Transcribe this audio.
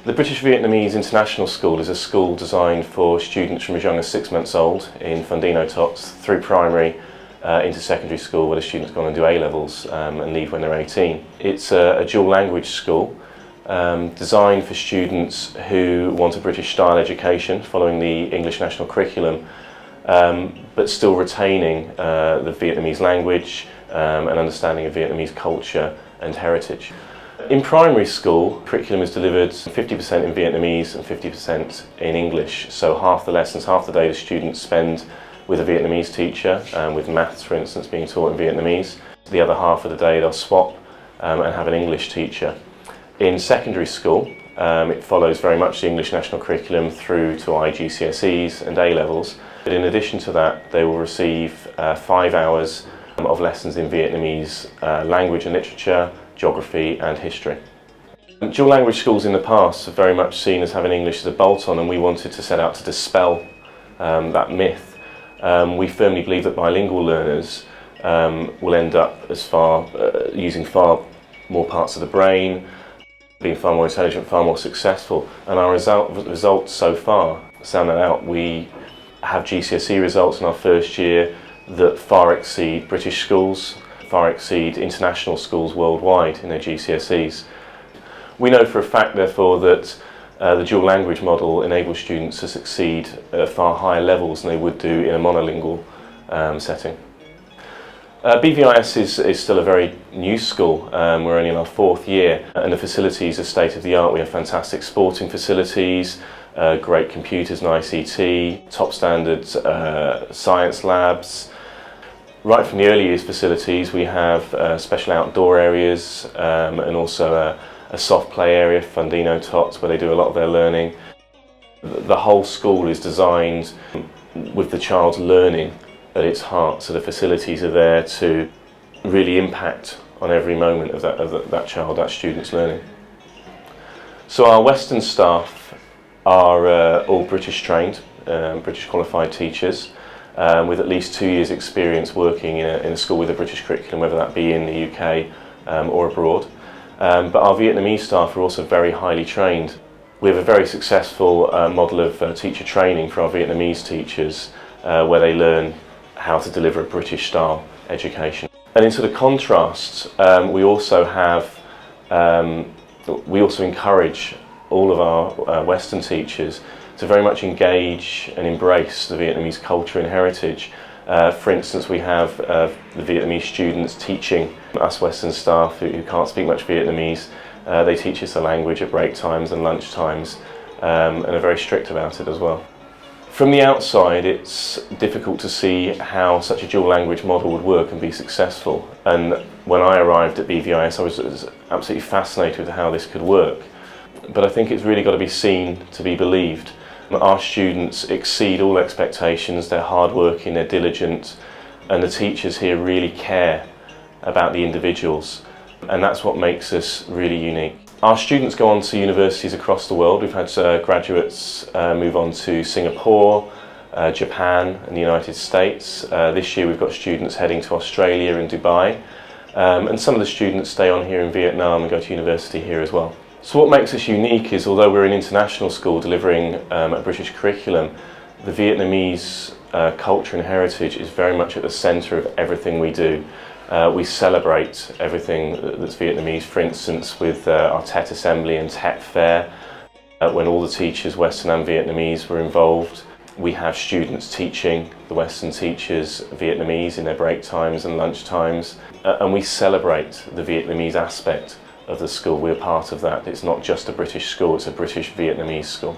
The British Vietnamese International School is a school designed for students from as young as 6 months old in Fundino Tots through primary into secondary school, where the students go on and do A-levels and leave when they're 18. It's a dual language school designed for students who want a British style education following the English national curriculum, but still retaining the Vietnamese language and understanding of Vietnamese culture and heritage. In primary school, curriculum is delivered 50% in Vietnamese and 50% in English. So half the lessons, half the day the students spend with a Vietnamese teacher, with maths for instance being taught in Vietnamese. The other half of the day they'll swap and have an English teacher. In secondary school, it follows very much the English national curriculum through to IGCSEs and A-levels. But in addition to that, they will receive 5 hours of lessons in Vietnamese language and literature, geography and history. Dual language schools in the past are very much seen as having English as a bolt-on, and we wanted to set out to dispel that myth. We firmly believe that bilingual learners will end up using far more parts of the brain, being far more intelligent, far more successful, and our results so far sound that out. We have GCSE results in our first year that far exceed British schools, far exceed international schools worldwide in their GCSEs. We know for a fact, therefore, that the dual language model enables students to succeed at far higher levels than they would do in a monolingual setting. BVIS is still a very new school. We're only in our 4th year, and the facilities are state of the art. We have fantastic sporting facilities, great computers and ICT, top standard science labs. Right from the early years facilities, we have special outdoor areas and also a soft play area, Fundino Tots, where they do a lot of their learning. The whole school is designed with the child's learning at its heart, so the facilities are there to really impact on every moment of that student's learning. So our Western staff are all British trained, British qualified teachers, with at least 2 years experience working in a school with a British curriculum, whether that be in the UK or abroad. But our Vietnamese staff are also very highly trained. We have a very successful model of teacher training for our Vietnamese teachers, where they learn how to deliver a British style education. And in sort of contrast, we also encourage all of our Western teachers to very much engage and embrace the Vietnamese culture and heritage. For instance, we have the Vietnamese students teaching us Western staff who can't speak much Vietnamese. They teach us the language at break times and lunch times, and are very strict about it as well. From the outside, it's difficult to see how such a dual language model would work and be successful. And when I arrived at BVIS, I was absolutely fascinated with how this could work. But I think it's really got to be seen to be believed. Our students exceed all expectations. They're hardworking, they're diligent, and the teachers here really care about the individuals, and that's what makes us really unique. Our students go on to universities across the world. We've had graduates move on to Singapore, Japan and the United States. This year we've got students heading to Australia and Dubai, and some of the students stay on here in Vietnam and go to university here as well. So what makes us unique is, although we're an international school delivering a British curriculum, the Vietnamese culture and heritage is very much at the centre of everything we do. We celebrate everything that's Vietnamese, for instance with our Tet Assembly and Tet Fair, when all the teachers, Western and Vietnamese, were involved. We have students teaching the Western teachers Vietnamese in their break times and lunch times, and we celebrate the Vietnamese aspect of the school. We're part of that. It's not just a British school, it's a British Vietnamese school.